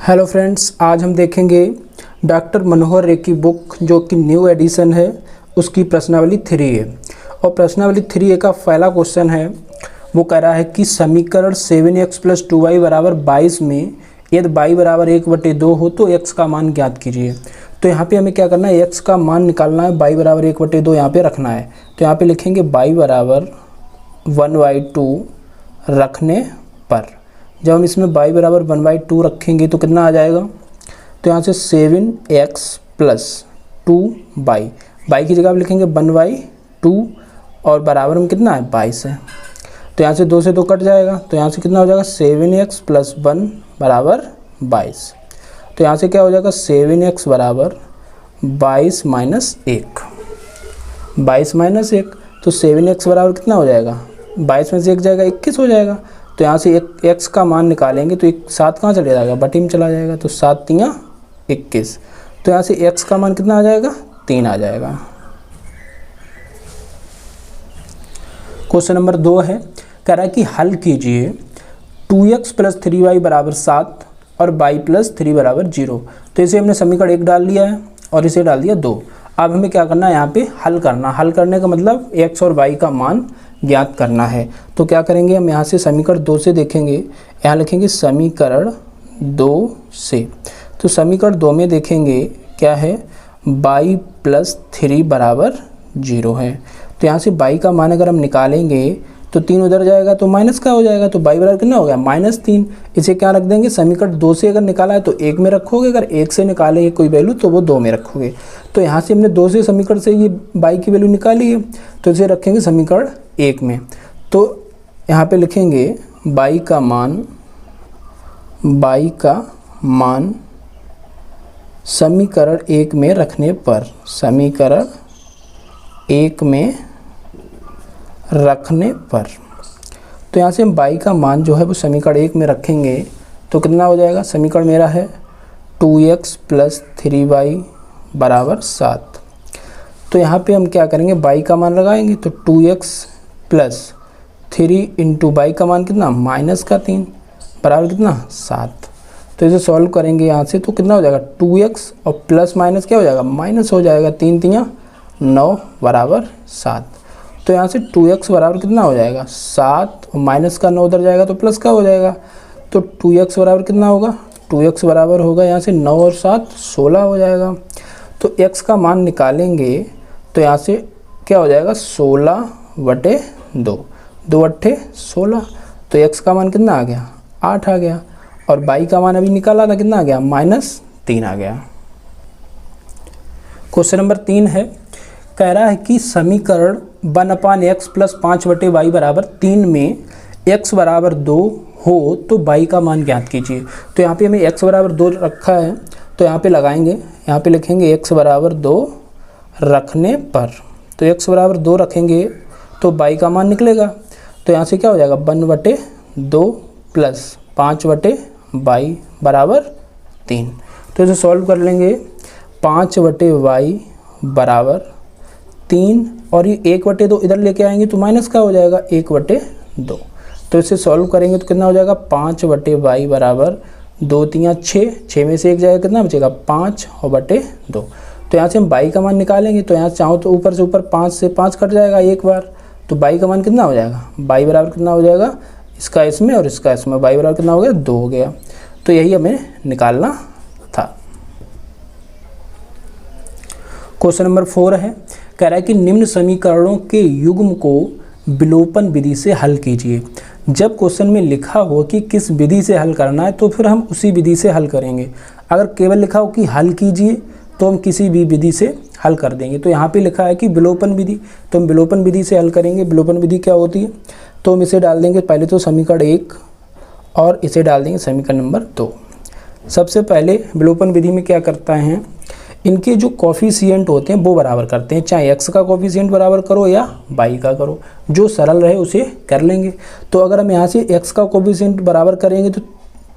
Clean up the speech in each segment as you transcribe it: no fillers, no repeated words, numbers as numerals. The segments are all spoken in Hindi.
हेलो फ्रेंड्स, आज हम देखेंगे डॉक्टर मनोहर रे की बुक जो कि न्यू एडिशन है, उसकी प्रश्नावली 3A। और प्रश्नावली 3A का पहला क्वेश्चन है, वो कह रहा है कि समीकरण 7x + 2y = 22 में यदि y = 1/2 हो तो x का मान ज्ञात कीजिए। तो यहाँ पे हमें क्या करना है, x का मान निकालना है, y = 1/2 यहाँ पे रखना है। तो यहाँ पे लिखेंगे y = 1/2 रखने पर। जब हम इसमें y = 1/2 रखेंगे तो कितना आ जाएगा, तो यहाँ से 7x + 2y, y की जगह आप लिखेंगे 1/2 और बराबर में कितना है 22 है। तो यहाँ से 2 से 2 कट जाएगा, तो यहाँ से कितना हो जाएगा 7x + 1 = 22। तो यहाँ से क्या हो जाएगा 7x = 22 - 1, 22 - 1। तो 7x बराबर कितना हो जाएगा, 22 में से 1 जाएगा 21 हो जाएगा। तो यहाँ से x का मान निकालेंगे तो 7 कहाँ चले जाएगा, बटी में चला जाएगा, तो 7 × 21। तो यहाँ से x का मान कितना आ जाएगा, 3 आ जाएगा। क्वेश्चन नंबर 2 है, कह रहा है कि हल कीजिए 2x + 3y = 7 और y + 3 = 0। तो इसे हमने समीकरण 1 डाल दिया है और इसे डाल दिया 2। अब हमें क्या करना है, यहाँ पे हल करना। हल करने का मतलब x और y का मान ज्ञात करना है। तो क्या करेंगे, हम यहाँ से समीकरण 2 से देखेंगे, यहाँ लिखेंगे समीकरण 2 से। तो समीकरण 2 में देखेंगे क्या है, y + 3 = 0 है। तो यहाँ से y का मान अगर हम निकालेंगे तो 3 उधर जाएगा तो माइनस का हो जाएगा, तो y बराबर कितना हो गया -3। इसे क्या रख देंगे, समीकरण 2 से अगर निकाला है तो 1 में रखोगे, अगर 1 से निकाले कोई वैल्यू तो वो 2 में रखोगे। तो यहाँ से हमने 2 से समीकरण से ये y की वैल्यू निकाली है, तो इसे रखेंगे समीकरण 1 में। तो यहाँ पे लिखेंगे y का मान समीकरण 1 में रखने पर, समीकरण 1 में रखने पर। तो यहाँ से हम y का मान जो है वो समीकरण 1 में रखेंगे तो कितना हो जाएगा, समीकरण मेरा है 2x + 3y = 7। तो यहाँ पे हम क्या करेंगे, y का मान लगाएंगे, तो 2x + 3 × y का मान कितना -3 बराबर कितना 7। तो इसे सॉल्व करेंगे यहाँ से तो कितना हो जाएगा 2x और प्लस माइनस क्या हो जाएगा, माइनस हो जाएगा, 3 × 3 = 9 = 7। तो यहाँ से 2x बराबर कितना हो जाएगा 7 और माइनस का 9 उधर जाएगा तो प्लस का हो जाएगा। तो 2x बराबर कितना होगा, 2x बराबर होगा यहाँ से 9 और 7 16 हो जाएगा। तो x का मान निकालेंगे तो यहाँ से क्या हो जाएगा 16/2, 2 × 8 = 16। तो x का मान कितना आ गया 8 आ गया, और y का मान अभी निकाला था कितना आ गया -3 आ गया। क्वेश्चन नंबर 3 है, कह रहा है कि समीकरण 1/x + 5/y = 3 में x = 2 हो तो y का मान ज्ञात कीजिए। तो यहाँ पे हमें x = 2 रखा है, तो यहाँ पे लगाएंगे, यहाँ पे लिखेंगे x = 2 रखने पर। तो x = 2 रखेंगे तो y का मान निकलेगा। तो यहाँ से क्या हो जाएगा 1/2 + 5/y = 3। तो इसे सॉल्व कर लेंगे, 5/y = 3 और ये 1/2 इधर लेके आएंगे तो माइनस का हो जाएगा 1/2। तो इसे सॉल्व करेंगे तो कितना हो जाएगा 5/y = 2 × 3 = 6, 6 में से 1 जाएगा कितना बचेगा 5 और बटे 2। तो यहाँ से हम y का मान निकालेंगे, तो यहाँ चाहो तो ऊपर से ऊपर 5 से 5 कट जाएगा एक बार, तो y का मान कितना हो जाएगा, y बराबर कितना हो जाएगा, इसका इसमें और इसका इसमें, y बराबर कितना हो गया 2 हो गया। तो यही हमें निकालना था। क्वेश्चन नंबर 4 है, कह रहा है कि निम्न समीकरणों के युग्म को विलोपन विधि से हल कीजिए। जब क्वेश्चन में लिखा हो कि किस विधि से हल करना है तो फिर हम उसी विधि से हल करेंगे। अगर केवल लिखा हो कि हल कीजिए तो हम किसी भी विधि से हल कर देंगे। तो यहाँ पे लिखा है कि विलोपन विधि, तो हम विलोपन विधि से हल करेंगे। विलोपन विधि क्या होती है, तो हम इसे डाल देंगे पहले तो समीकरण 1 और इसे डाल देंगे समीकरण नंबर 2। सबसे पहले विलोपन विधि में क्या करता है, इनके जो कॉफिशिएंट होते हैं वो बराबर करते हैं, चाहे x का कॉफिशिएंट बराबर करो या y का करो, जो सरल रहे उसे कर लेंगे। तो अगर हम यहाँ से x का कॉफिशिएंट बराबर करेंगे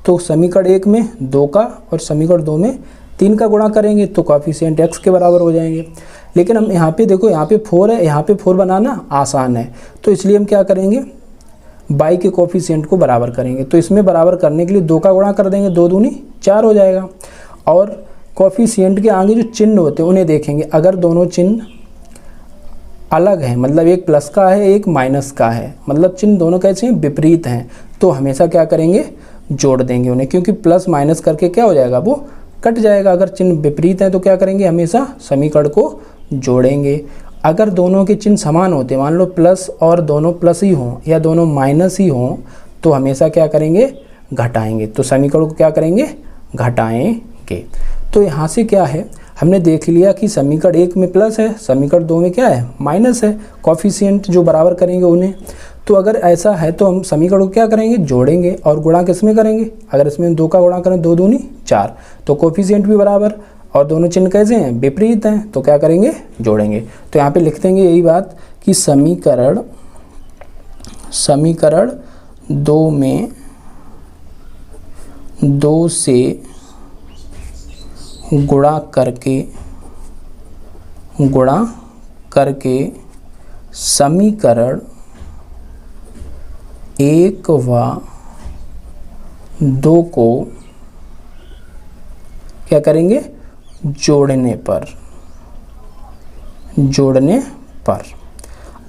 तो समीकरण 1 में 2 का और समीकरण 2 में 3 का गुणा करेंगे तो कॉफिशिएंट x के बराबर हो जाएंगे। लेकिन हम यहाँ पे देखो, यहाँ पे 4 है, यहाँ पे 4 बनाना आसान है, तो इसलिए हम क्या करेंगे y के कोफिशिएंट को बराबर करेंगे। तो इसमें बराबर करने के लिए 2 का गुणा कर देंगे, 2 दूनी 4 हो जाएगा। और कोफिशिएंट के आगे जो चिन्ह होते हैं उन्हें देखेंगे। अगर दोनों चिन्ह अलग हैं, मतलब एक प्लस का है एक माइनस का है, मतलब चिन्ह दोनों कैसे हैं, विपरीत हैं, तो हमेशा क्या करेंगे, जोड़ देंगे उन्हें, क्योंकि प्लस माइनस करके क्या हो जाएगा, वो कट जाएगा। अगर चिन्ह विपरीत है तो क्या करेंगे, हमेशा समीकरण को जोड़ेंगे। अगर दोनों के चिन्ह समान होते, मान लो प्लस और दोनों प्लस ही हों या दोनों माइनस ही हों, तो हमेशा क्या करेंगे, घटाएंगे। तो समीकरण को क्या करेंगे, घटाएंगे। तो यहाँ से क्या है, हमने देख लिया कि समीकरण 1 में प्लस है, समीकरण 2 में क्या है, माइनस है, कोफिशिएंट जो बराबर करेंगे उन्हें। तो अगर ऐसा है तो हम समीकरण को क्या करेंगे, जोड़ेंगे। और गुणा किस में करेंगे, अगर इसमें 2 का गुणा करें, 2 दूनी 4, तो कोफिशिएंट भी बराबर और दोनों चिन्ह कैसे हैं, विपरीत हैं, तो क्या करेंगे, जोड़ेंगे। तो यहाँ पे लिख देंगे यही बात कि समीकरण 2 में 2 से गुणा करके समीकरण 1 व 2 को क्या करेंगे, जोड़ने पर।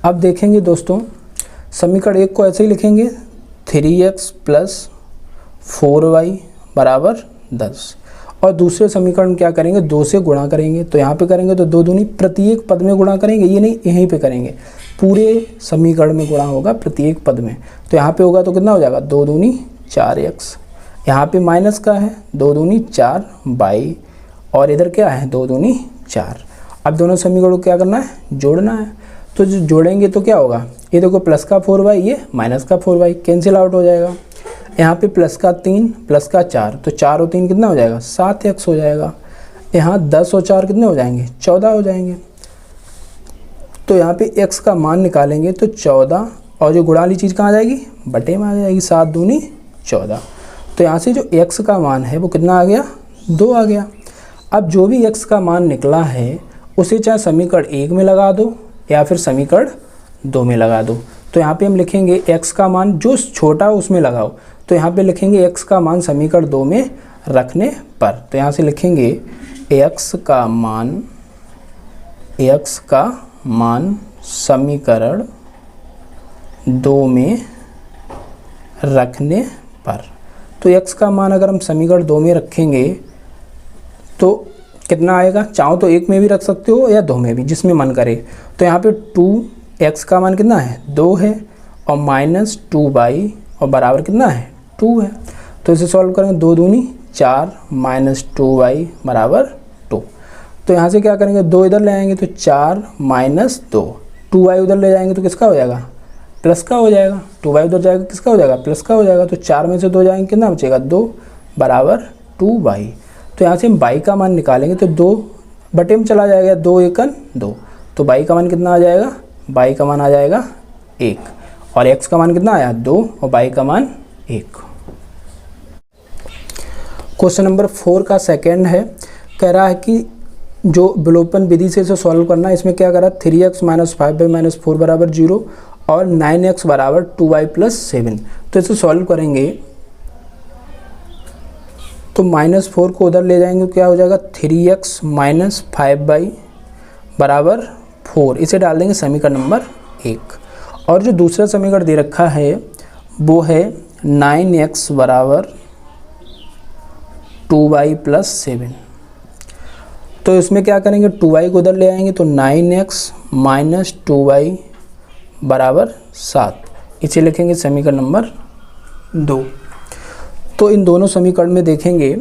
अब देखेंगे दोस्तों, समीकरण 1 को ऐसे ही लिखेंगे, 3x + 4y = 10। और दूसरे समीकरण क्या करेंगे, 2 से गुणा करेंगे। तो यहाँ पे करेंगे तो 2 दूनी प्रत्येक पद में गुणा करेंगे, ये नहीं यहीं पे करेंगे, पूरे समीकरण में गुणा होगा प्रत्येक पद में। तो यहाँ पे होगा तो कितना हो जाएगा, 2 दूनी 4x, यहाँ पे माइनस का है 2 दूनी 4y, और इधर क्या है 2 दूनी 4। अब दोनों समीकरणों को क्या करना है, जोड़ना है। तो जो जोड़ेंगे तो क्या होगा, ये देखो प्लस का 4y, ये माइनस का 4y कैंसिल आउट हो जाएगा। यहाँ पे प्लस का 3 प्लस का 4, तो 4 और 3 कितना हो जाएगा, 7x हो जाएगा। यहाँ 10 और 4 कितने हो जाएंगे, 14 हो जाएंगे। तो यहाँ पे x का मान निकालेंगे तो 14, और जो गुणा वाली चीज़ कहाँ आ जाएगी, बटे में आ जाएगी, 7 दूनी 14। तो यहाँ से जो x का मान है वो कितना आ गया, 2 आ गया। अब जो भी x का मान निकला है उसे चाहे समीकरण 1 में लगा दो या फिर समीकरण 2 में लगा दो। तो यहाँ पे हम लिखेंगे x का मान जो छोटा हो उसमें लगाओ। तो यहाँ पे लिखेंगे x का मान समीकरण 2 में रखने पर। तो यहाँ से लिखेंगे x का मान समीकरण 2 में रखने पर। तो x का मान अगर हम समीकरण 2 में रखेंगे तो कितना आएगा, चाहो तो 1 में भी रख सकते हो या 2 में भी, जिसमें मन करे। तो यहाँ पे 2x का मान कितना है, 2 है, और -2y और बराबर कितना है, 2 है। तो इसे सॉल्व करेंगे, 2 दूनी 4 -2y = 2। तो यहाँ से क्या करेंगे, 2 इधर ले आएंगे तो 4 - 2, 2y उधर ले जाएंगे तो किसका हो जाएगा, प्लस का हो जाएगा। 2y उधर जाएगा किसका हो जाएगा, प्लस का हो जाएगा। तो 4 में से 2 जाएंगे, कितना बचेगा, 2 = 2y। तो यहाँ से हम y का मान निकालेंगे तो 2 बटे में चला जाएगा, 2 × 2। तो y का मान कितना आ जाएगा, y का मान आ जाएगा 1, और x का मान कितना आया, 2, और y का मान 1। क्वेश्चन नंबर 4 का सेकंड है, कह रहा है कि जो विलोपन विधि से इसे सॉल्व करना है। इसमें क्या करा, 3x - 5y - 4 = 0 और 9x = 2y + 7। तो इसे सॉल्व करेंगे तो -4 को उधर ले जाएंगे, क्या हो जाएगा, 3x - 5y = 4। इसे डाल देंगे समीकरण नंबर 1। और जो दूसरा समीकरण दे रखा है वो है 9x = 2y + 7। तो इसमें क्या करेंगे, 2y को उधर ले आएंगे तो 9x - 2y = 7। इसे लिखेंगे समीकरण नंबर 2। तो इन दोनों समीकरण में देखेंगे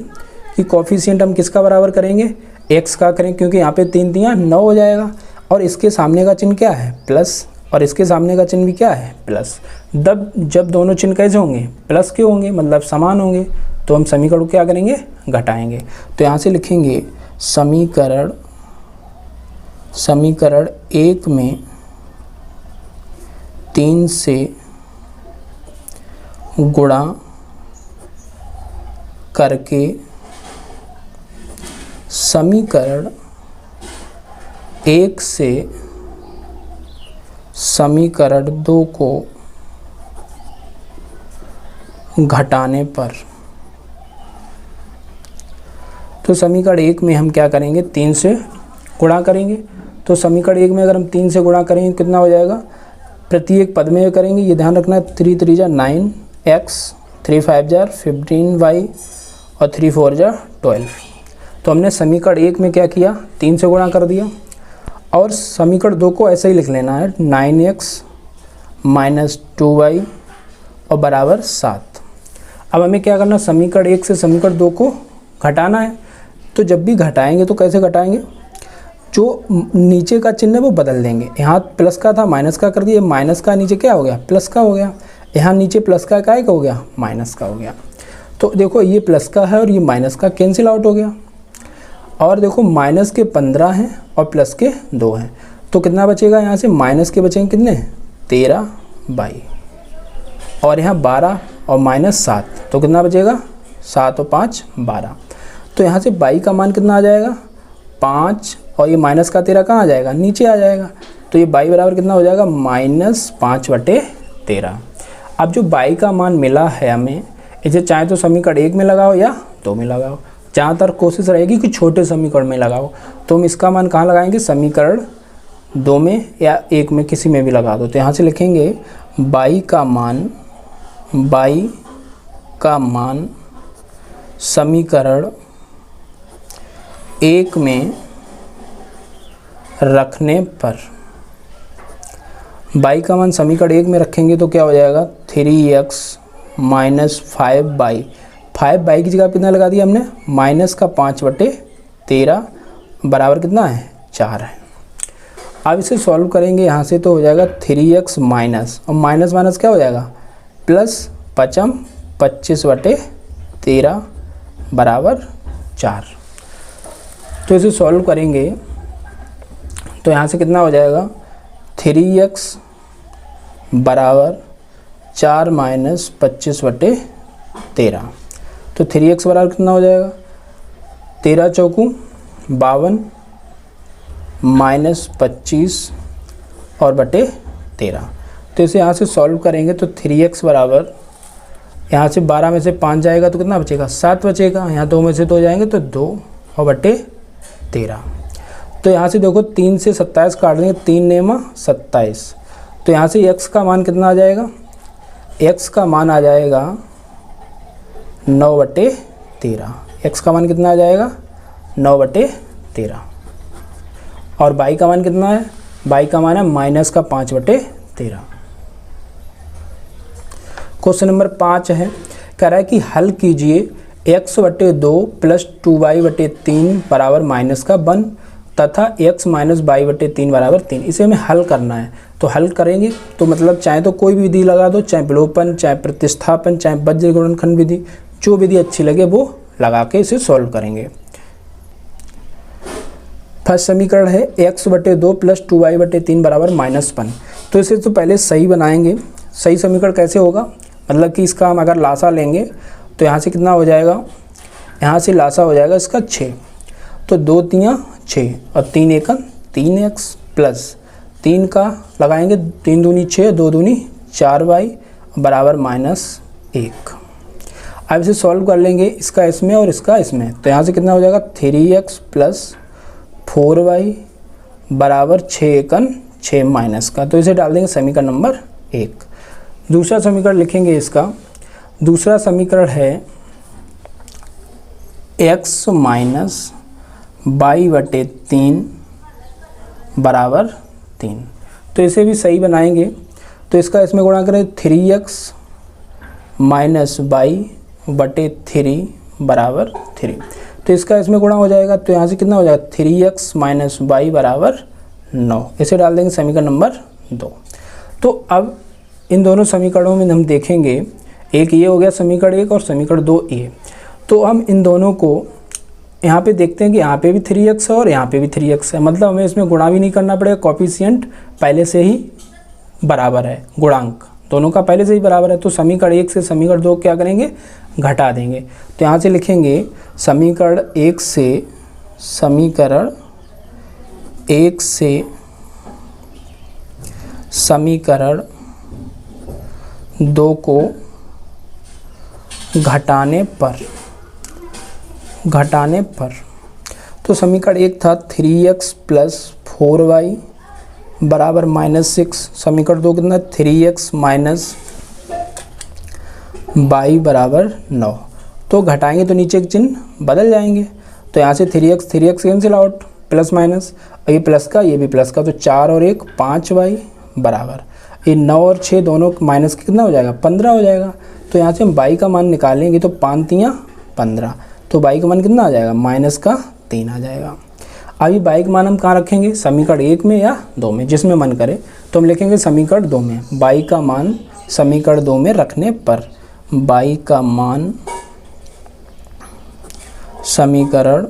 कि कोफिशिएंट हम किसका बराबर करेंगे, x का करें, क्योंकि यहाँ पे 3 3 9 हो जाएगा, और इसके सामने का चिन्ह क्या है, प्लस, और इसके सामने का चिन्ह भी क्या है, प्लस। जब दोनों चिन्ह कैसे होंगे, प्लस के होंगे, मतलब समान होंगे, तो हम समीकरण को क्या करेंगे, घटाएंगे। तो यहाँ से लिखेंगे समीकरण 1 में 3 से गुणा करके समीकरण 1 से समीकरण 2 को घटाने पर। तो समीकरण 1 में हम क्या करेंगे, 3 से गुणा करेंगे। तो समीकरण 1 में अगर हम 3 से गुणा करेंगे कितना हो जाएगा, प्रत्येक पद में करेंगे, ये ध्यान रखना है। 3 3 जा 9x, 3 5 जा 15y और 3 4 जा 12। तो हमने समीकरण 1 में क्या किया, 3 से गुणा कर दिया। और समीकरण 2 को ऐसे ही लिख लेना है, 9x माइनस 2y और बराबर 7। अब हमें क्या करना, समीकरण 1 से समीकरण 2 को घटाना है। तो जब भी घटाएंगे तो कैसे घटाएंगे, जो नीचे का चिन्ह है वो बदल देंगे। यहाँ प्लस का था माइनस का कर दिया, माइनस का नीचे क्या हो गया, प्लस का हो गया। यहाँ नीचे प्लस का काय का हो गया, माइनस का हो गया। तो देखो ये प्लस का है और ये माइनस का कैंसिल आउट हो गया। और देखो माइनस के 15 हैं और प्लस के 2 हैं, तो कितना बचेगा, यहाँ से माइनस के बचेंगे कितने, 13y और यहाँ 12 और माइनस 7, तो कितना बचेगा, 7 और 5 12। तो यहाँ से y का मान कितना आ जाएगा, 5, और ये माइनस का 13 कहाँ आ जाएगा, नीचे आ जाएगा। तो ये y बराबर कितना हो जाएगा, -5/13। अब जो y का मान मिला है हमें, इसे चाहे तो समीकरण 1 में लगाओ या 2 में लगाओ, ज़्यादातर कोशिश रहेगी कि छोटे समीकरण में लगाओ। तो हम इसका मान कहाँ लगाएंगे, समीकरण 2 में या 1 में, किसी में भी लगा दो। तो यहाँ से लिखेंगे y का मान समीकरण 1 में रखने पर, y का मान समीकरण 1 में रखेंगे तो क्या हो जाएगा, 3x माइनस 5y। 5y की जगह कितना लगा दिया हमने, माइनस का 5/13 बराबर कितना है, 4 है। अब इसे सॉल्व करेंगे यहाँ से, तो हो जाएगा 3x माइनस, और माइनस माइनस क्या हो जाएगा, प्लस 25/13 बराबर 4। तो इसे सॉल्व करेंगे तो यहाँ से कितना हो जाएगा, 3x बराबर 4 माइनस 25/13। तो 3x बराबर कितना हो जाएगा, 13 चौकू 52 माइनस 25 और बटे 13। तो इसे यहाँ से सॉल्व करेंगे तो 3x बराबर, यहाँ से 12 में से 5 जाएगा तो कितना बचेगा, 7 बचेगा। यहाँ 2 में से 2 जाएंगे तो 2 और बटे 13। तो यहाँ से देखो 3 से 27 काट देंगे, 3 नेमा 27। तो यहाँ से x का मान कितना आ जाएगा, x का मान आ जाएगा 9/13। x का मान कितना आ जाएगा, 9/13। और y का मान कितना है, y का मान है माइनस का 5/13। क्वेश्चन नंबर 5 है, कह रहा है कि हल कीजिए x/2 प्लस 2y/3 बराबर माइनस का 1 तथा x माइनस y/3 बराबर 3। इसे हमें हल करना है। तो हल करेंगे तो मतलब चाहे तो कोई भी विधि लगा दो, चाहे विलोपन, चाहे प्रतिस्थापन, चाहे वज्र गुणनखंड विधि, जो विधि अच्छी लगे वो लगा के इसे सॉल्व करेंगे। फर्स्ट समीकरण है x/2 प्लस 2y/3 बराबर -1। तो इसे तो पहले सही बनाएंगे। सही समीकरण कैसे होगा, मतलब कि इसका हम अगर लासा लेंगे तो यहाँ से कितना हो जाएगा, यहाँ से लासा हो जाएगा इसका 6। तो 2 3 6 और 3 1 3x प्लस 3 का लगाएंगे, 3 दूनी 6, 2 दूनी 4y बराबर -1। अब इसे सॉल्व कर लेंगे, इसका इसमें और इसका इसमें। तो यहाँ से कितना हो जाएगा, 3x प्लस 4y बराबर 6 1 6 माइनस का। तो इसे डाल देंगे समीकरण नंबर 1। दूसरा समीकरण लिखेंगे इसका। दूसरा समीकरण है x माइनस y/3 बराबर 3। तो इसे भी सही बनाएंगे। तो इसका इसमें गुणा करें, 3x माइनस y/3 बराबर 3। तो इसका इसमें गुणा हो जाएगा। तो यहाँ से कितना हो जाएगा, 3x माइनस y बराबर 9। इसे डाल देंगे समीकरण नंबर 2। तो अब इन दोनों समीकरणों में हम देखेंगे, एक ये हो गया समीकरण 1 और समीकरण 2 ये। तो हम इन दोनों को यहाँ पे देखते हैं कि यहाँ पे भी 3x है और यहाँ पे भी 3x है, मतलब हमें इसमें गुणा भी नहीं करना पड़ेगा, कोफिशिएंट पहले से ही बराबर है, गुणांक दोनों का पहले से ही बराबर है। तो समीकरण 1 से समीकरण 2 क्या करेंगे, घटा देंगे। तो यहाँ से लिखेंगे समीकरण 1 से समीकरण 2 को घटाने पर तो समीकरण एक था 3x प्लस 4y बराबर -6। समीकरण दो कितना 3x माइनस y बराबर 9। तो घटाएंगे तो नीचे के चिन्ह बदल जाएंगे, तो यहाँ से 3x cancel out, plus minus, ये प्लस का ये भी प्लस का, तो 4 और 1 5y बराबर ये 9 और 6 दोनों माइनस के कितना हो जाएगा 15 हो जाएगा। तो यहाँ से हम y का मान निकालेंगे तो 5 तियाँ 15, तो y का मान कितना आ जाएगा -3 आ जाएगा। अभी y का मान हम कहाँ रखेंगे, समीकरण 1 में या 2 में, जिसमें मन करे। तो हम लिखेंगे समीकरण 2 में, y का मान समीकरण 2 में रखने पर, y का मान समीकरण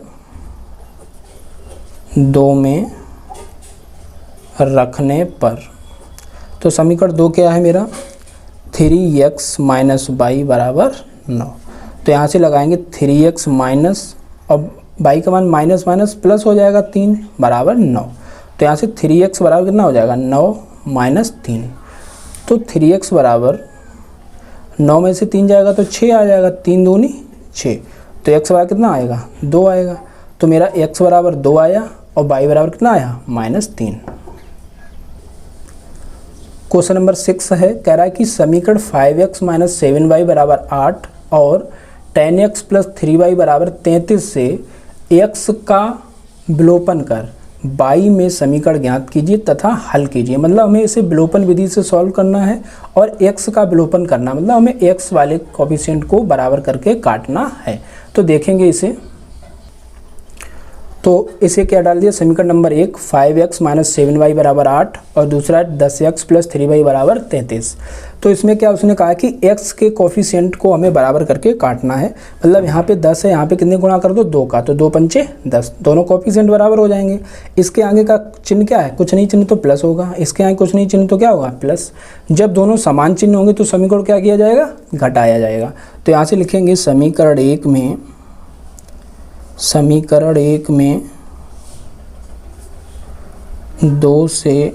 2 में रखने पर, तो समीकरण 2 क्या है मेरा 3x माइनस y बराबर 9। तो यहाँ से लगाएंगे 3x माइनस, अब y का मान माइनस माइनस प्लस हो जाएगा 3 बराबर 9। तो यहाँ से 3x बराबर कितना हो जाएगा 9 माइनस 3। तो 3x बराबर 9 में से 3 जाएगा तो 6 आ जाएगा, 3 दूनी 6। तो x बराबर कितना आएगा 2 आएगा। तो मेरा x बराबर 2 आया और y बराबर कितना आया -3। क्वेश्चन नंबर 6 है, कह रहा है कि समीकरण 5x माइनस 7y बराबर 8 और 10x प्लस 3y बराबर 33 से x का विलोपन कर y में समीकरण ज्ञात कीजिए तथा हल कीजिए। मतलब हमें इसे विलोपन विधि से सॉल्व करना है और x का विलोपन करना, मतलब हमें x वाले कोफिशिएंट को बराबर करके काटना है। तो देखेंगे इसे, तो इसे क्या डाल दिया, समीकरण नंबर 1 5x माइनस 7y बराबर 8 और दूसरा 10x प्लस 3y बराबर 33। तो इसमें क्या उसने कहा कि x के कोफिशिएंट को हमें बराबर करके काटना है। मतलब यहाँ पे 10 है, यहाँ पे कितने गुणा कर दो 2 का, तो 2 पंचे 10, दोनों कोफिशिएंट बराबर हो जाएंगे। इसके आगे का चिन्ह क्या है, कुछ नहीं चिन्ह तो प्लस होगा, इसके आगे कुछ नहीं चिन्ह तो क्या होगा प्लस। जब दोनों समान चिन्ह होंगे तो समीकरण क्या किया जाएगा, घटाया जाएगा। तो यहाँ से लिखेंगे समीकरण 1 में 2 से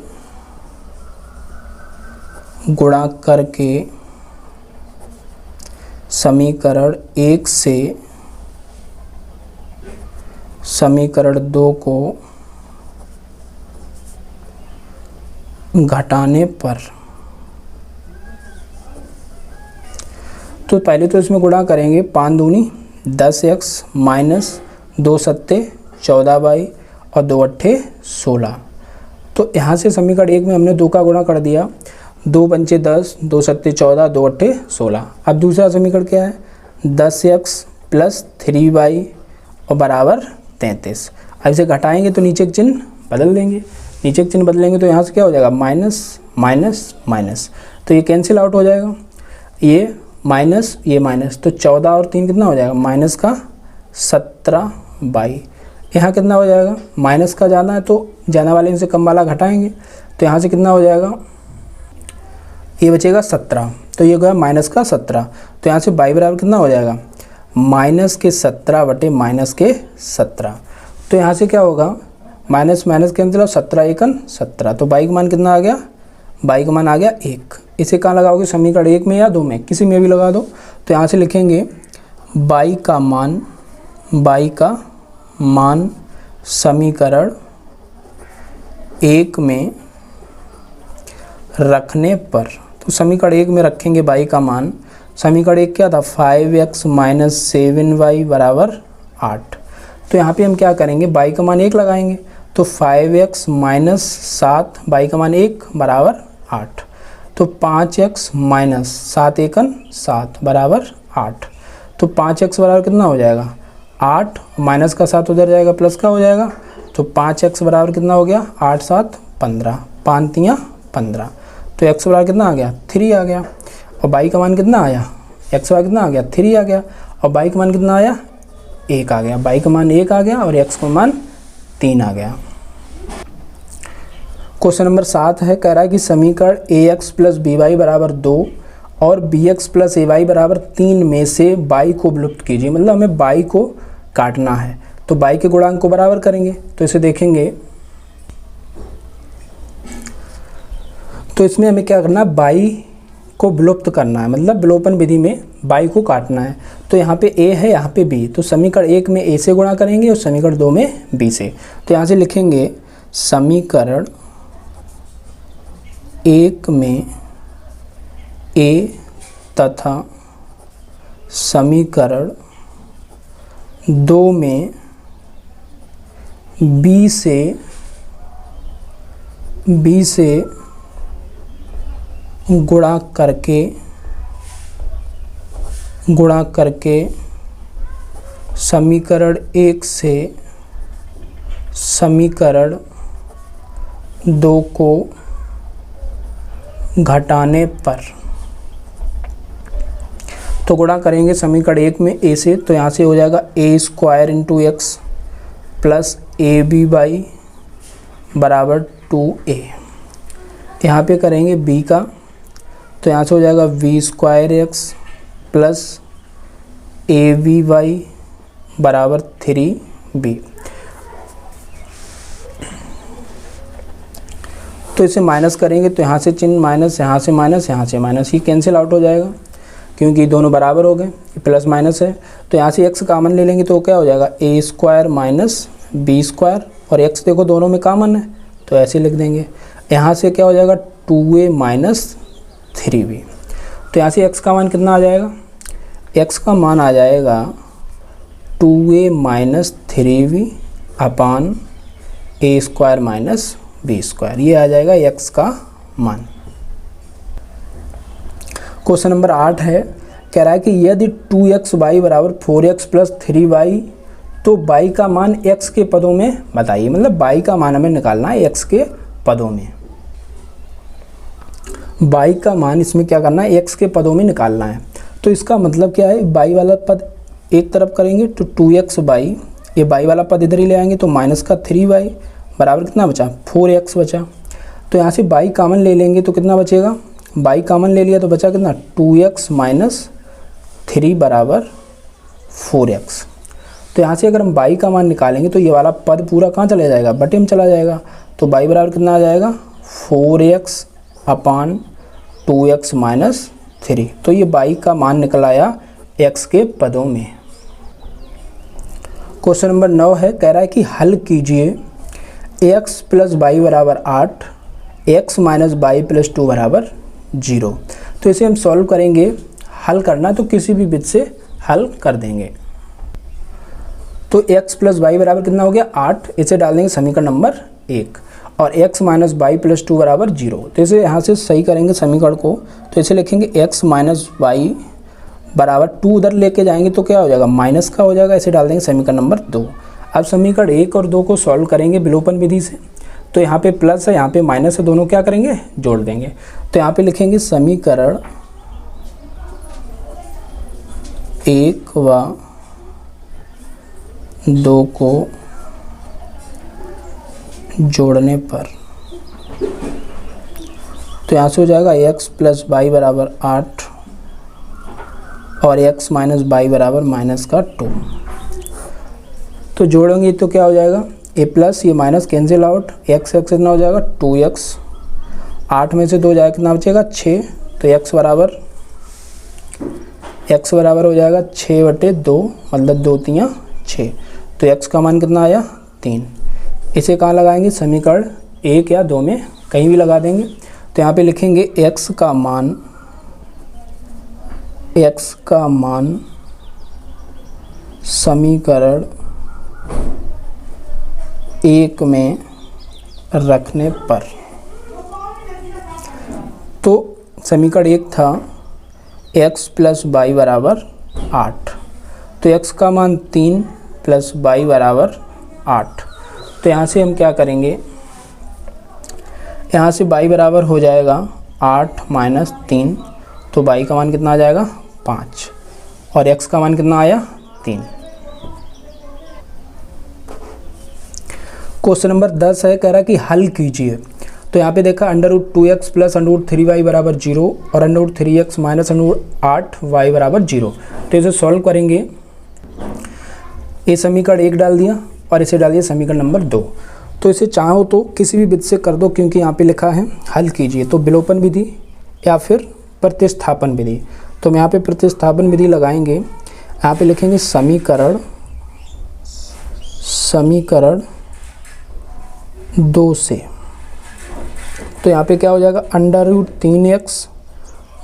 गुणा करके समीकरण 1 से समीकरण 2 को घटाने पर, तो पहले तो इसमें गुणा करेंगे 5 दूनी 10x माइनस 2 सत्ते 14y और 2 अट्ठे 16। तो यहाँ से समीकरण 1 में हमने 2 का गुणा कर दिया, 2 पंचे 10, 2 सत्ते 14, 2 अट्ठे 16। अब दूसरा समीकरण क्या है 10x प्लस 3y और बराबर 33। अब इसे घटाएंगे तो नीचे के चिन्ह बदल देंगे, नीचे के चिन्ह बदलेंगे तो यहाँ से क्या हो जाएगा माइनस माइनस माइनस, तो ये कैंसिल आउट हो जाएगा, ये माइनस ये माइनस, तो 14 और 3 कितना हो जाएगा माइनस का 17y। यहाँ कितना हो जाएगा, माइनस का जाना है तो जाने वाले से कम वाला घटाएंगे, तो यहाँ से कितना हो जाएगा, ये बचेगा 17, तो ये गया माइनस का 17। तो यहाँ से y बराबर कितना हो जाएगा माइनस के 17 बटे माइनस के 17। तो यहाँ से क्या होगा माइनस माइनस कैंसिल और 17 एकन 17, तो y का मान कितना आ गया, y का मान आ गया 1। इसे कहाँ लगाओगे समीकरण 1 में या 2 में, किसी में भी लगा दो। तो यहाँ से लिखेंगे y का मान समीकरण 1 में रखने पर, तो समीकरण 1 में रखेंगे y का मान, समीकरण 1 क्या था 5x माइनस 7y बराबर 8। तो यहाँ पे हम क्या करेंगे y का मान 1 लगाएंगे, तो 5x माइनस 7 y का मान 1 बराबर 8, तो 5x माइनस 7 एकन 7 बराबर 8। तो 5x बराबर कितना हो जाएगा 8, माइनस का 7 उधर जाएगा प्लस का हो जाएगा, तो 5x बराबर कितना हो गया 8 7 15, 5 तियाँ 15। तो x बराबर कितना आ गया 3 आ गया, और y का मान कितना आया, x बराबर कितना आ गया 3 आ गया, और y का मान कितना आया 1 आ गया, y का मान 1 आ गया और x का मान 3 आ गया। क्वेश्चन नंबर 7 है, कह रहा है कि समीकरण ax प्लस by बराबर 2 और bx प्लस ay बराबर 3 में से y को विलुप्त कीजिए। मतलब हमें y को काटना है, तो y के गुणांक को बराबर करेंगे। तो इसे देखेंगे, तो इसमें हमें क्या करना है y को विलुप्त करना है, मतलब विलोपन विधि में y को काटना है। तो यहाँ पे a है, यहाँ पे b, तो समीकरण 1 में a से गुणा करेंगे और समीकरण 2 में b से। तो यहाँ से लिखेंगे समीकरण 1 में a तथा समीकरण 2 में b से गुणा करके समीकरण 1 से समीकरण 2 को घटाने पर, तो गुणा करेंगे समीकरण 1 में a से, तो यहाँ से हो जाएगा a square into x plus a b y बराबर 2a। यहाँ पे करेंगे b का, तो यहाँ से हो जाएगा v square x plus a b y बराबर 3b। तो इसे माइनस करेंगे, तो यहाँ से चिन्ह माइनस, यहाँ से माइनस, यहाँ से माइनस, ये कैंसिल आउट हो जाएगा क्योंकि दोनों बराबर हो गए, प्लस माइनस है। तो यहाँ से x कॉमन ले लेंगे तो क्या हो जाएगा a square minus b square, और x देखो दोनों में कॉमन है तो ऐसे लिख देंगे। यहाँ से क्या हो जाएगा 2a माइनस 3b। तो यहाँ से x का मान कितना आ जाएगा, x का मान आ जाएगा 2a minus 3b upon a square minus b square, ये आ जाएगा x का मान। क्वेश्चन नंबर 8 है, कह रहा है कि यदि 2xy बराबर 4x प्लस 3y तो y का मान x के पदों में बताइए, मतलब y का मान हमें निकालना है x के पदों में। y का मान इसमें क्या करना है, x के पदों में निकालना है। तो इसका मतलब क्या है, y वाला पद एक तरफ करेंगे तो 2xy, ये y वाला पद इधर ही ले आएंगे तो माइनस का 3y बराबर कितना बचा 4x बचा। तो यहाँ से y कॉमन ले लेंगे तो कितना बचेगा, y कॉमन ले लिया तो बचा कितना 2x माइनस 3 बराबर 4x। तो यहाँ से अगर हम y का मान निकालेंगे तो ये वाला पद पूरा कहाँ चला जाएगा, बटे में चला जाएगा। तो y बराबर कितना आ जाएगा 4x अपान 2x माइनस 3। तो ये y का मान निकल आया x के पदों में। क्वेश्चन नंबर 9 है, कह रहा है कि हल कीजिए x प्लस वाई बराबर 8, x माइनस वाई प्लस 2 बराबर 0। तो इसे हम सॉल्व करेंगे, हल करना तो किसी भी विधि से हल कर देंगे। तो x प्लस वाई बराबर कितना हो गया 8, इसे डाल देंगे समीकरण नंबर 1, और x माइनस वाई प्लस 2 बराबर 0। तो इसे यहाँ से सही करेंगे समीकरण को, तो इसे लिखेंगे x माइनस वाई बराबर 2 उधर लेके जाएंगे तो क्या हो जाएगा माइनस का हो जाएगा, इसे डाल देंगे समीकरण नंबर 2। अब समीकरण 1 और 2 को सॉल्व करेंगे विलोपन विधि से, तो यहाँ पे प्लस है यहाँ पे माइनस है, दोनों क्या करेंगे जोड़ देंगे। तो यहाँ पे लिखेंगे समीकरण 1 व 2 को जोड़ने पर, तो यहाँ से हो जाएगा x प्लस वाई बराबर 8 और x माइनस वाई बराबर माइनस का 2। तो जोड़ेंगे तो क्या हो जाएगा, a प्लस ये माइनस कैंसिल आउट, x कितना हो जाएगा 2x, 8 में से 2 जाएगा कितना बचेगा 6। तो x बराबर हो जाएगा 6/2, मतलब 2 3 6। तो x का मान कितना आया 3। इसे कहाँ लगाएंगे, समीकरण 1 या 2 में कहीं भी लगा देंगे। तो यहाँ पे लिखेंगे x का मान समीकरण 1 में रखने पर, तो समीकरण 1 था x प्लस वाई बराबर 8, तो x का मान 3 प्लस वाई बराबर 8। तो यहाँ से हम क्या करेंगे, यहाँ से y बराबर हो जाएगा 8 माइनस 3, तो y का मान कितना आ जाएगा 5, और x का मान कितना आया 3। क्वेश्चन नंबर 10 है, कह रहा है कि हल कीजिए। तो यहाँ पे देखा √2x प्लस √3y बराबर 0 और √3x माइनस √8y बराबर 0। तो इसे सॉल्व करेंगे, ये समीकरण 1 डाल दिया और इसे डाल दिया समीकरण नंबर 2। तो इसे चाहो तो किसी भी विधि से कर दो, क्योंकि यहाँ पे लिखा है हल कीजिए, तो विलोपन विधि या फिर प्रतिस्थापन विधि। तो हम यहाँ पे प्रतिस्थापन विधि लगाएंगे। यहाँ पे लिखेंगे समीकरण 2 से। तो यहाँ पे क्या हो जाएगा, √3x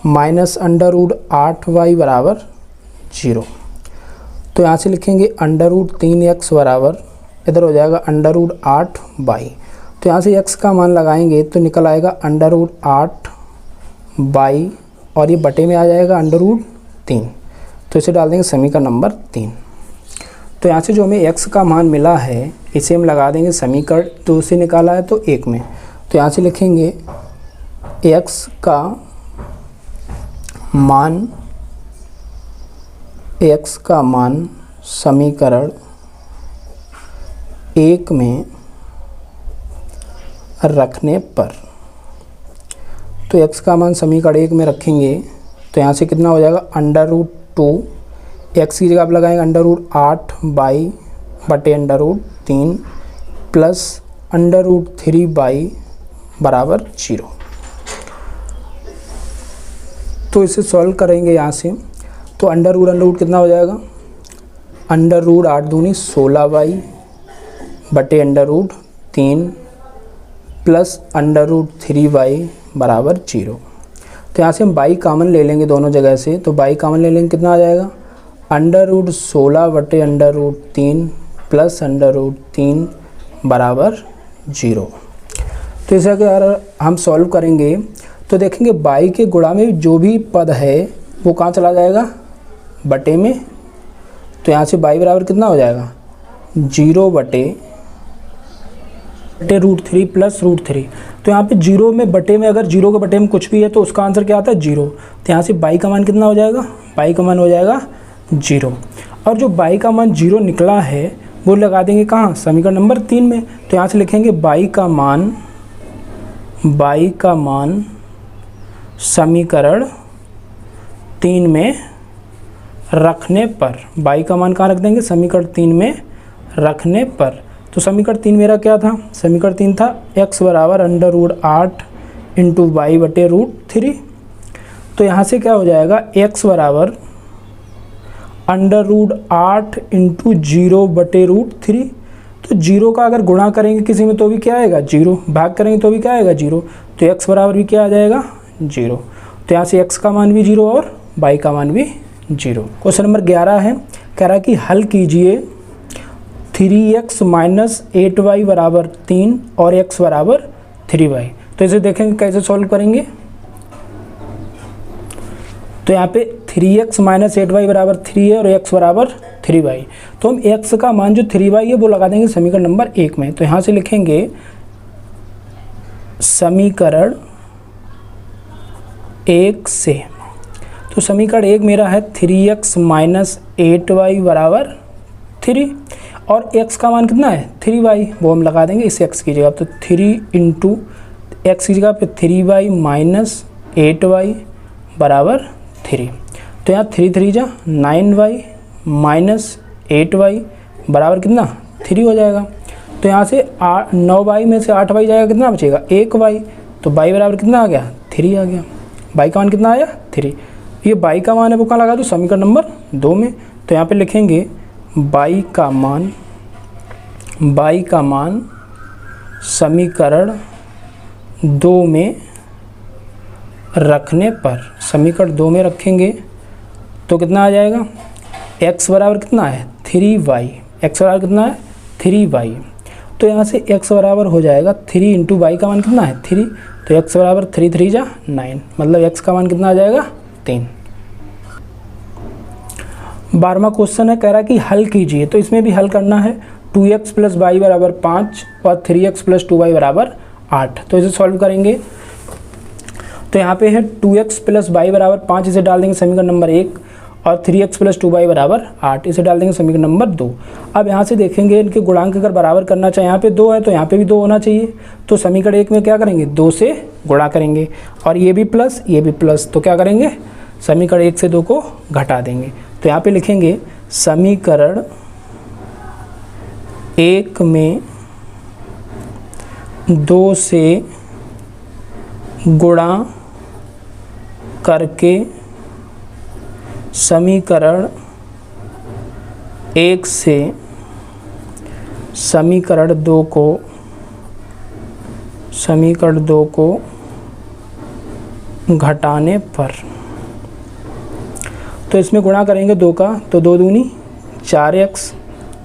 माइनस √8y बराबर 0। तो यहाँ से लिखेंगे √3x बराबर, इधर हो जाएगा √8y। तो यहाँ से x का मान लगाएंगे तो निकल आएगा √8y और ये बटे में आ जाएगा √3। तो इसे डाल देंगे समीकरण नंबर 3। तो यहाँ से जो हमें x का मान मिला है इसे हम लगा देंगे समीकरण 2 से निकाला है तो 1 में। तो यहाँ से लिखेंगे x का मान समीकरण 1 में रखने पर। तो x का मान समीकरण 1 में रखेंगे तो यहाँ से कितना हो जाएगा, √2 x की जगह आप लगाएंगे √8y बटे √3 प्लस √3y बराबर 0। तो इसे सॉल्व करेंगे यहाँ से। तो √√, कितना हो जाएगा, √8 दूनी 16y बटे √3 प्लस √3y बराबर 0। तो यहाँ से हम y कॉमन ले लेंगे दोनों जगह से। तो y कॉमन ले लेंगे, कितना आ जाएगा, √16 बटे √3 प्लस √3 बराबर 0। तो इसे अगर हम सॉल्व करेंगे तो देखेंगे y के गुणा में जो भी पद है वो कहाँ चला जाएगा, बटे में। तो यहाँ से y बराबर कितना हो जाएगा, 0 बटे √3 प्लस √3। तो यहाँ पे 0 में बटे में, अगर 0 के बटे में कुछ भी है तो उसका आंसर क्या आता है, 0। तो यहाँ से y का मान कितना हो जाएगा, y का मान हो जाएगा 0। और जो y का मान 0 निकला है वो लगा देंगे कहाँ, समीकरण नंबर 3 में। तो यहाँ से लिखेंगे y का मान समीकरण 3 में रखने पर। y का मान कहाँ रख देंगे, समीकरण 3 में रखने पर। तो समीकरण 3 मेरा क्या था, समीकरण 3 था x बराबर √8 इंटू वाई बटे √3। तो यहाँ से क्या हो जाएगा, x बराबर √8 इंटू 0 बटे √3। तो 0 का अगर गुणा करेंगे किसी में तो भी क्या आएगा, 0। भाग करेंगे तो भी क्या आएगा, 0। तो x बराबर भी क्या आ जाएगा, 0। तो यहाँ से x का मान भी 0 और y का मान भी 0। क्वेश्चन नंबर 11 है, कह रहा है कि हल कीजिए 3x माइनस 8y बराबर 3 और x बराबर 3y। तो इसे देखेंगे कैसे सॉल्व करेंगे। तो यहाँ पे 3x माइनस 8y बराबर 3 है और x बराबर 3y। तो हम x का मान जो 3y है वो लगा देंगे समीकरण नंबर 1 में। तो यहाँ से लिखेंगे समीकरण 1 से। तो समीकरण 1 मेरा है 3x माइनस 8y बराबर 3 और x का मान कितना है, 3y, वो हम लगा देंगे इस x की जगह। तो 3 इंटू x की जगह पे 3y माइनस 8y बराबर 3। तो यहाँ 3 3 जा 9y माइनस 8y बराबर कितना, 3 हो जाएगा। तो यहाँ से 9y में से 8y जाएगा, कितना बचेगा, 1y। तो y बराबर कितना आ गया, 3 आ गया। y का मान कितना आया, 3। ये y का मान है वो कहाँ लगा दो, समीकरण नंबर 2 में। तो यहाँ पे लिखेंगे y का मान समीकरण 2 में रखने पर। समीकरण 2 में रखेंगे तो कितना आ जाएगा, x बराबर कितना है, 3y। x बराबर कितना है, 3y। तो यहाँ से x बराबर हो जाएगा 3 इंटू y का मान कितना है, 3। तो x बराबर 3 3 जा 9, मतलब x का मान कितना आ जाएगा, 3। 12वां क्वेश्चन है, कह रहा है कि हल कीजिए। तो इसमें भी हल करना है। 2x प्लस वाई बराबर 5 और 3x प्लस 2y बराबर 8। तो इसे सॉल्व करेंगे। तो यहाँ पे है 2x प्लस वाई बराबर 5, इसे डाल देंगे समीकरण नंबर 1, और 3x प्लस 2y बराबर 8, इसे डाल देंगे समीकरण नंबर 2। अब यहाँ से देखेंगे इनके गुणांक अगर बराबर करना चाहिए, यहाँ पे 2 है तो यहाँ पे भी 2 होना चाहिए। तो समीकरण 1 में क्या करेंगे, 2 से गुणा करेंगे, और ये भी प्लस ये भी प्लस। तो क्या करेंगे, समीकरण 1 से 2 को घटा देंगे। तो यहाँ पे लिखेंगे समीकरण 1 में 2 से गुणा करके समीकरण 1 से समीकरण 2 को घटाने पर, तो इसमें गुणा करेंगे 2 का, तो 2 दूनी 4x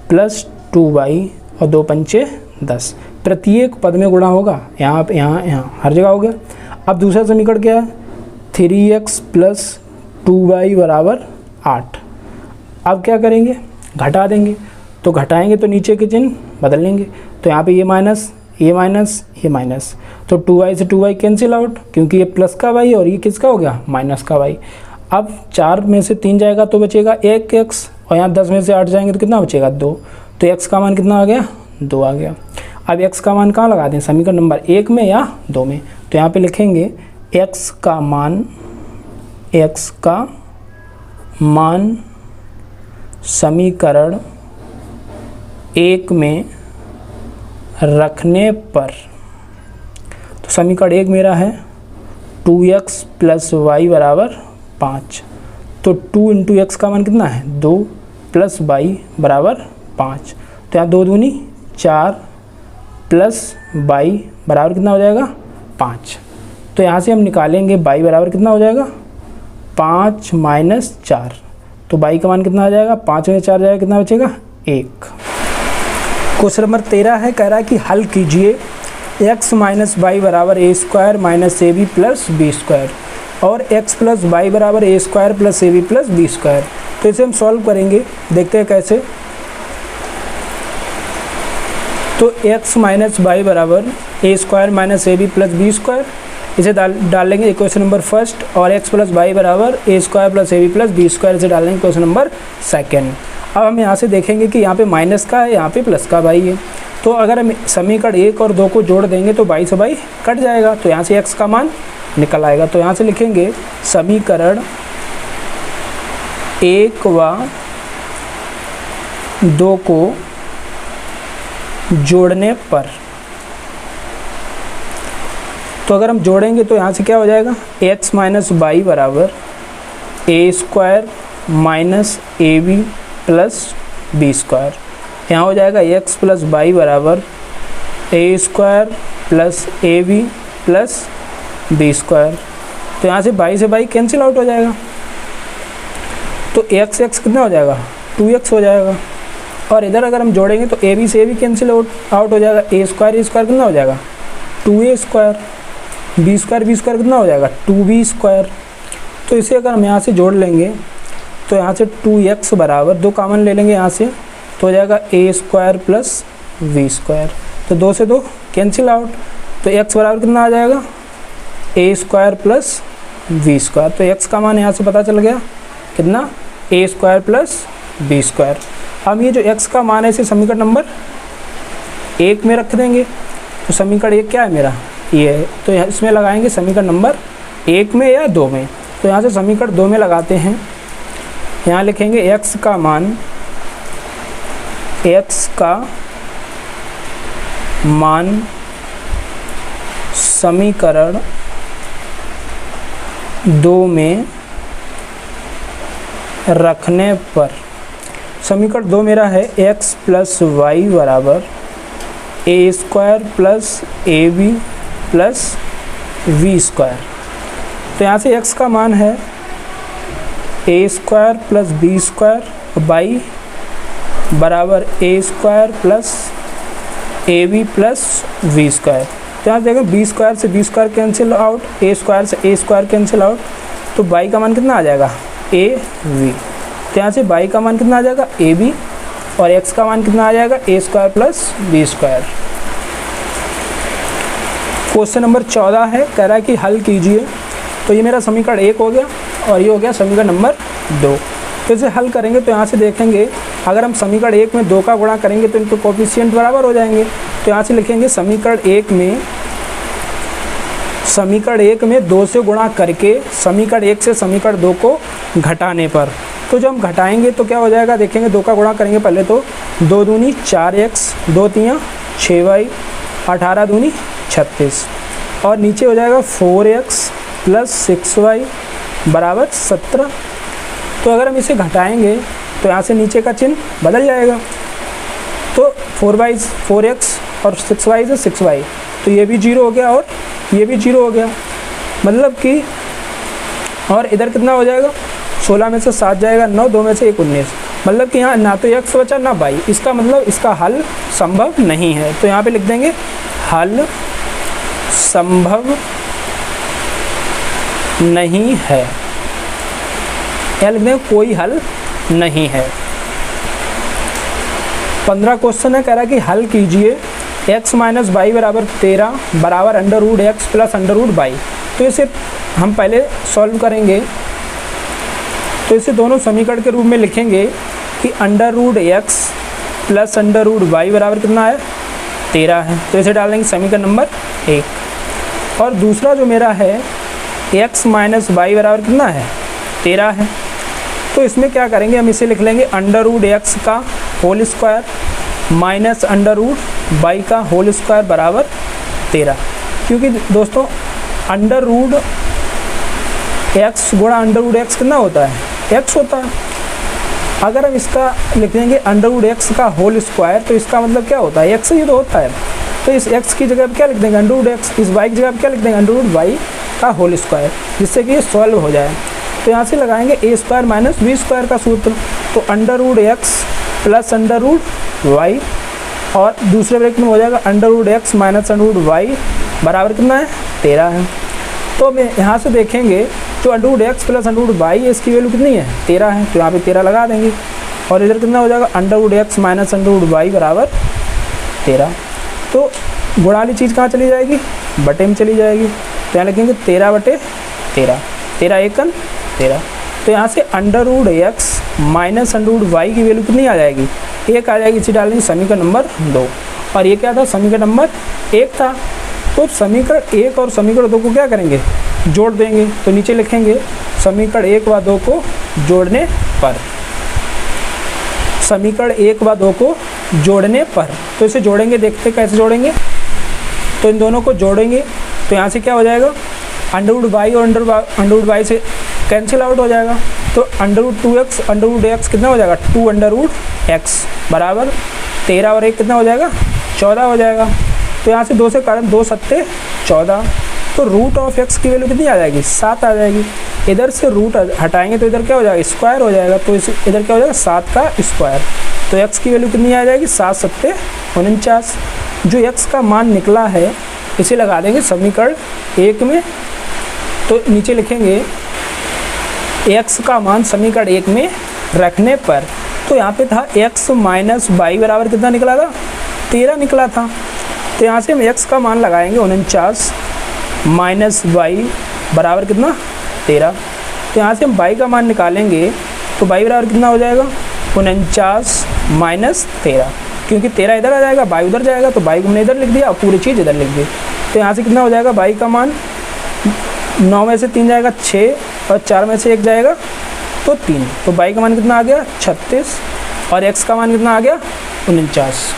प्लस 2y और 2 पंचे 10। प्रत्येक पद में गुणा होगा, यहाँ पे यहाँ हर जगह हो गया। अब दूसरा समीकरण क्या है, 3x प्लस 2y बराबर 8। अब क्या करेंगे, घटा देंगे, तो घटाएंगे तो नीचे के चिन्ह बदल लेंगे, तो यहाँ पे ये माइनस ये माइनस ये माइनस, तो 2y से 2y कैंसिल आउट, क्योंकि ये प्लस का y और ये किसका हो गया, माइनस का y। अब 4 में से 3 जाएगा तो बचेगा 1x, और यहाँ 10 में से 8 जाएंगे तो कितना बचेगा 2, तो x का मान कितना आ गया, 2 आ गया। अब x का मान कहाँ लगा दें, समीकरण नंबर 1 में या 2 में, तो यहाँ पे लिखेंगे x का मान समीकरण 1 में रखने पर, तो समीकरण 1 मेरा है 2x प्लस वाई बराबर 5, तो 2 इंटू एक्स का मान कितना है 2 प्लस वाई बराबर 5, तो यहाँ 2 दूनी 4 प्लस वाई बराबर कितना हो जाएगा 5, तो यहाँ से हम निकालेंगे वाई बराबर कितना हो जाएगा 5 माइनस 4, तो वाई का मान कितना आ जाएगा, 5 में 4 जाएगा, कितना बचेगा 1। क्वेश्चन नंबर 13 है, कह रहा है कि हल कीजिए x माइनस वाई बराबर a square minus a b plus b square और x प्लस वाई बराबर a square plus a b plus b square. तो इसे हम सॉल्व करेंगे, देखते हैं कैसे। तो x माइनस वाई बराबर a square minus a b plus b square, इसे डाल लेंगे क्वेश्चन नंबर फर्स्ट, और x प्लस वाई बराबर a square plus a b plus b square, इसे डाल लेंगे क्वेश्चन नंबर सेकेंड। अब हम यहाँ से देखेंगे कि यहाँ पे माइनस का है, यहाँ पे प्लस का वाई है, तो अगर हम समीकरण 1 और 2 को जोड़ देंगे तो वाई से वाई कट जाएगा, तो यहाँ से x का मान निकल आएगा। तो यहाँ से लिखेंगे समीकरण 1 व 2 को जोड़ने पर, तो अगर हम जोड़ेंगे तो यहाँ से क्या हो जाएगा, x माइनस वाई बराबर a square minus a b plus b square, यहाँ हो जाएगा x प्लस वाई बराबर a square plus a b plus b square, तो यहाँ से वाई से वाई कैंसिल आउट हो जाएगा, तो x कितना हो जाएगा 2x हो जाएगा, और इधर अगर हम जोड़ेंगे तो ए बी से ए बी कैंसिल आउट हो जाएगा, ए स्क्वायर कितना हो जाएगा 2a स्क्वायर, बी स्क्वायर कितना हो जाएगा 2b स्क्वायर। तो इसे अगर हम यहाँ से जोड़ लेंगे तो यहाँ से 2x बराबर 2 कॉमन ले लेंगे यहाँ से, तो हो जाएगा a square plus v square, तो 2 से 2 कैंसिल आउट, तो x बराबर कितना आ जाएगा a square plus v square, तो x का मान यहाँ से पता चल गया कितना ए स्क्वायर प्लस बी स्क्वायर। हम ये जो x का मान है इसे समीकरण नंबर 1 में रख देंगे, तो समीकरण 1 क्या है मेरा ये है, तो इसमें लगाएंगे समीकरण नंबर 1 में या 2 में, तो यहाँ से समीकरण 2 में लगाते हैं। यहाँ लिखेंगे x का मान समीकरण 2 में रखने पर, समीकरण 2 मेरा है x प्लस वाई बराबर a square plus a b plus v square, तो यहाँ से x का मान है a square plus b square, y बराबर a square plus a b plus v square, तो यहाँ देखें बी स्क्वायर से b square cancel out, a square से ए स्क्वायर कैंसिल आउट, तो वाई का मान कितना आ जाएगा ए वी, तो यहाँ से वाई का मान कितना आ जाएगा ए बी, और एक्स का मान कितना आ जाएगा a square plus b square. Question number 14 है, कह रहा है कि हल कीजिए, तो ये मेरा समीकरण 1 हो गया और ये हो गया समीकरण नंबर 2। तो इसे हल करेंगे तो यहाँ से देखेंगे अगर हम समीकरण 1 में 2 का गुणा करेंगे तो इनके कोफिशिएंट बराबर हो जाएंगे, तो यहाँ से लिखेंगे समीकरण 1 में 2 से गुणा करके समीकरण 1 से समीकरण 2 को घटाने पर, तो जब हम घटाएंगे तो क्या हो जाएगा, देखेंगे 2 का गुणा करेंगे पहले, तो 2 दूनी 4x 2 तियाँ 6y 18 दूनी 36, और नीचे हो जाएगा 4x प्लस 6y बराबर 17। तो अगर हम इसे घटाएंगे तो यहाँ से नीचे का चिन्ह बदल जाएगा। तो 4y 4x और 6y से 6y, तो ये भी 0 हो गया और ये भी 0 हो गया। मतलब कि और इधर कितना हो जाएगा, 16 में से 7 जाएगा 9, 2 में से 1 19। मतलब कि यहाँ ना तो x बचा ना y, इसका मतलब इसका हल संभव नहीं है। तो यहाँ पे लिख देंगे हल संभव नहीं है, या लिख देंगे कोई हल नहीं है। 15 क्वेश्चन है, कह रहा है कि हल कीजिए x माइनस वाई बराबर 13 बराबर under root x plus under root y. तो इसे हम पहले सॉल्व करेंगे, तो इसे दोनों समीकरण के रूप में लिखेंगे कि under root x plus under root y बराबर कितना है, 13 है। तो इसे डाल देंगे समीकरण नंबर 1। और दूसरा जो मेरा है x माइनस वाई बराबर कितना है, 13 है। तो इसमें क्या करेंगे, हम इसे लिख लेंगे अंडर रूट एक्स का whole square minus under root y का होल स्क्वायर बराबर 13। क्योंकि दोस्तों अंडर रूट एक्स गुणा अंडर रूट एक्स कितना होता है, एक्स होता है। अगर हम इसका लिख देंगे अंडर रूट एक्स का होल स्क्वायर, तो इसका मतलब क्या होता है, एक्स ही तो होता है। तो इस एक्स की जगह क्या लिख देंगे अंडर रूट एक्स, इस वाई की जगह क्या लिख देंगे अंडर रूट वाई का होल स्क्वायर, जिससे कि ये सॉल्व हो जाए। तो यहाँ से लगाएंगे a square minus b square का सूत्र। तो under root x plus under root y, और दूसरे ब्रैकेट में हो जाएगा under root x minus under root y बराबर कितना है, 13 है। तो अब यहाँ से देखेंगे जो under root x plus under root y है, इसकी वैल्यू कितनी है, 13 है। तो यहाँ पे 13 लगा देंगे, और इधर कितना हो जाएगा under root x minus under root y बराबर 13। तो गुणा वाली चीज़ कहाँ चली जाएगी, बटे में चली जाएगी। तो यहाँ लिखेंगे 13 बटे 13, 13 एकन 13। तो यहाँ से under root x minus under root y की वैल्यू कितनी आ जाएगी, 1 आ जाएगी। इसे डालेंगे समीकरण नंबर 2, और ये क्या था, समीकरण नंबर 1 था। तो समीकरण 1 और समीकरण 2 को क्या करेंगे, जोड़ देंगे। तो नीचे लिखेंगे समीकरण 1 व 2 को जोड़ने पर, समीकरण 1 व 2 को जोड़ने पर। तो इसे जोड़ेंगे, देखते कैसे जोड़ेंगे। तो इन दोनों को जोड़ेंगे, तो यहाँ से क्या हो जाएगा, अंडर रूट वाई और अंडर रूट वाई से कैंसिल आउट हो जाएगा। तो under root 2x under root x कितना हो जाएगा, 2 अंडर रूट एक्स बराबर 13 और 1 कितना हो जाएगा, 14 हो जाएगा। तो यहाँ से 2 से कारण 2 सत्ते 14। तो रूट ऑफ एक्स की वैल्यू कितनी आ जाएगी, 7 आ जाएगी। इधर से रूट हटाएंगे तो इधर क्या हो जाएगा, स्क्वायर हो जाएगा। तो इधर क्या हो जाएगा, 7 का स्क्वायर। तो एक्स की वैल्यू कितनी आ जाएगी, 7 सत्ते 49। जो एक्स का मान निकला है इसे लगा देंगे समीकरण 1 में। तो नीचे लिखेंगे x का मान समीकरण 1 में रखने पर। तो यहाँ पे था x माइनस वाई बराबर कितना निकला था, 13 निकला था। तो यहाँ से हम x का मान लगाएंगे 49 माइनस वाई बराबर कितना, 13। तो यहाँ से हम y का मान निकालेंगे, तो y बराबर कितना हो जाएगा, 49 माइनस 13। क्योंकि 13 इधर आ जाएगा, y उधर जाएगा, तो y को हमने इधर लिख दिया और पूरी चीज़ इधर लिख दी। तो यहाँ से कितना हो जाएगा, y का मान 9 में से 3 जाएगा 6, और 4 में से 1 जाएगा तो 3। तो y का मान कितना आ गया, 36, और x का मान कितना आ गया, 49।